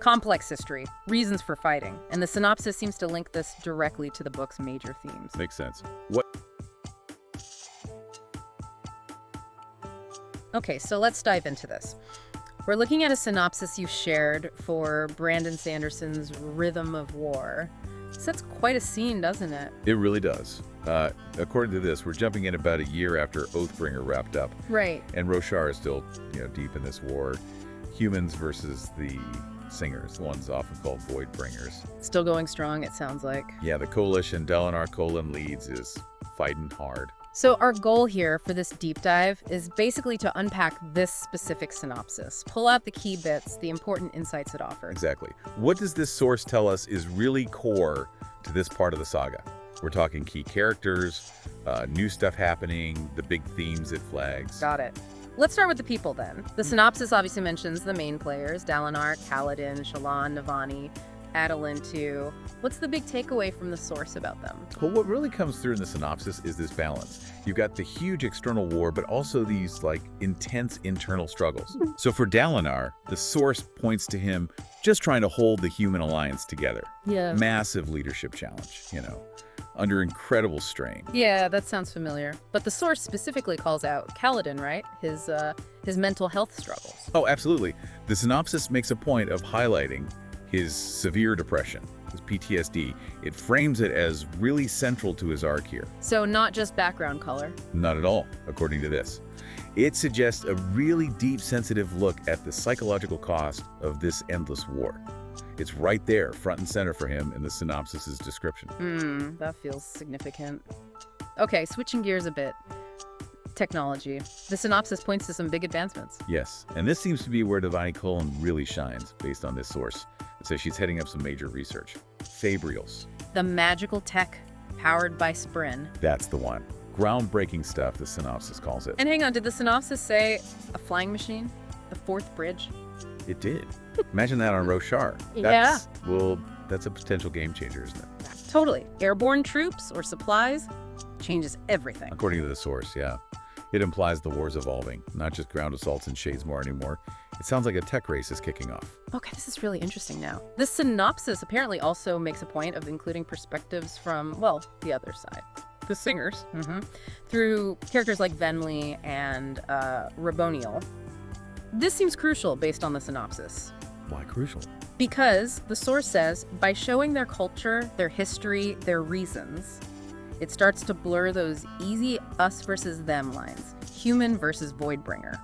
complex history, reasons for fighting, and the synopsis seems to link this directly to the book's major themes. Makes sense. What? Okay, so let's dive into this. We're looking at a synopsis you shared for Brandon Sanderson's Rhythm of War. Sets quite a scene, doesn't it? It really does. According to this, we're jumping in about a year after Oathbringer wrapped up. Right. And Roshar is still, deep in this war. Humans versus the singers, the ones often called Voidbringers. Still going strong, it sounds like. Yeah, the coalition Dalinar Kholin leads is fighting hard. So our goal here for this deep dive is basically to unpack this specific synopsis, pull out the key bits, the important insights it offers. Exactly. What does this source tell us is really core to this part of the saga? We're talking key characters, new stuff happening, the big themes it flags. Got it. Let's start with the people then. The synopsis obviously mentions the main players, Dalinar, Kaladin, Shallan, Navani, Adolin too. What's the big takeaway from the source about them? Well, what really comes through in the synopsis is this balance. You've got the huge external war, but also these intense internal struggles. So for Dalinar, the source points to him just trying to hold the human alliance together. Yeah. Massive leadership challenge, under incredible strain. Yeah, that sounds familiar. But the source specifically calls out Kaladin, right? His mental health struggles. Oh, absolutely. The synopsis makes a point of highlighting his severe depression, his PTSD. It frames it as really central to his arc here. So not just background color. Not at all, according to this. It suggests a really deep, sensitive look at the psychological cost of this endless war. It's right there, front and center for him in the synopsis's description. That feels significant. Okay, switching gears a bit. Technology. The synopsis points to some big advancements. Yes, and this seems to be where Navani Kholin really shines, based on this source. It says she's heading up some major research. Fabrials. The magical tech powered by Sprin. That's the one. Groundbreaking stuff, the synopsis calls it. And hang on, did the synopsis say a flying machine? The fourth bridge? It did. Imagine that on Roshar. Yeah. That's a potential game changer, isn't it? Totally. Airborne troops or supplies changes everything. According to the source, yeah. It implies the war's evolving, not just ground assaults and Shadesmore anymore. It sounds like a tech race is kicking off. Okay, this is really interesting now. This synopsis apparently also makes a point of including perspectives from, the other side. The singers. Through characters like Venli and Raboniel. This seems crucial based on the synopsis. Why crucial? Because the source says, by showing their culture, their history, their reasons, it starts to blur those easy us versus them lines. Human versus Voidbringer.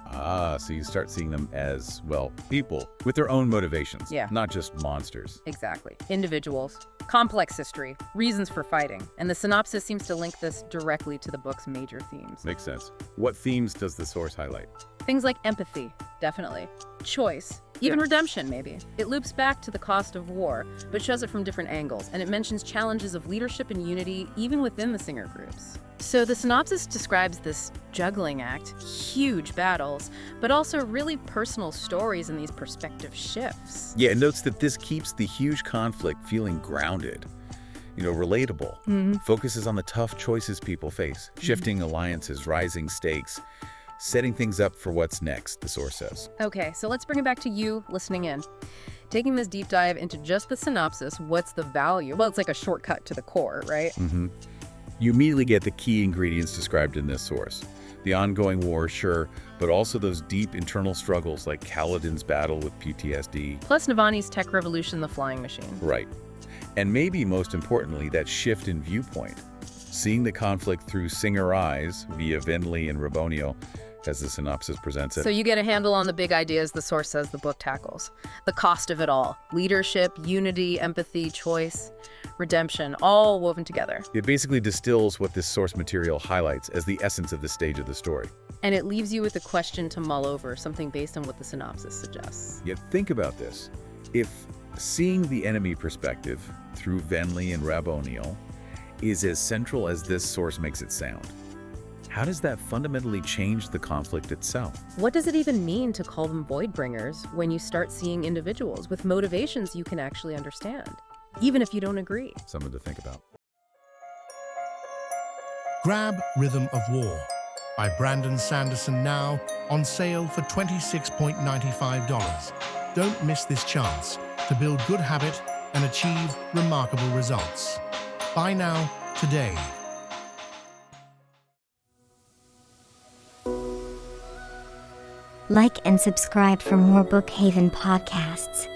So you start seeing them as, people with their own motivations. Yeah. Not just monsters. Exactly. Individuals. Complex history. Reasons for fighting. And the synopsis seems to link this directly to the book's major themes. Makes sense. What themes does the source highlight? Things like empathy, definitely. Choice. Even redemption, maybe. It loops back to the cost of war, but shows it from different angles, and it mentions challenges of leadership and unity even within the singer groups. So the synopsis describes this juggling act, huge battles, but also really personal stories in these perspective shifts. Yeah, it notes that this keeps the huge conflict feeling grounded, relatable. Focuses on the tough choices people face, shifting alliances, rising stakes, setting things up for what's next, the source says. Okay, so let's bring it back to you listening in. Taking this deep dive into just the synopsis, what's the value? Well, it's like a shortcut to the core, right? You immediately get the key ingredients described in this source. The ongoing war, sure, but also those deep internal struggles like Kaladin's battle with PTSD. Plus Navani's tech revolution, the flying machine. Right. And maybe most importantly, that shift in viewpoint. Seeing the conflict through singer eyes via Venli and Raboniel, as the synopsis presents it. So you get a handle on the big ideas the source says the book tackles. The cost of it all. Leadership, unity, empathy, choice, redemption, all woven together. It basically distills what this source material highlights as the essence of the stage of the story. And it leaves you with a question to mull over, something based on what the synopsis suggests. Yet think about this. If seeing the enemy perspective through Venli and Raboniel is as central as this source makes it sound, how does that fundamentally change the conflict itself? What does it even mean to call them Voidbringers when you start seeing individuals with motivations you can actually understand, even if you don't agree? Something to think about. Grab Rhythm of War by Brandon Sanderson, now on sale for $26.95. Don't miss this chance to build good habit and achieve remarkable results. Buy now, today. Like and subscribe for more Bookhaven podcasts.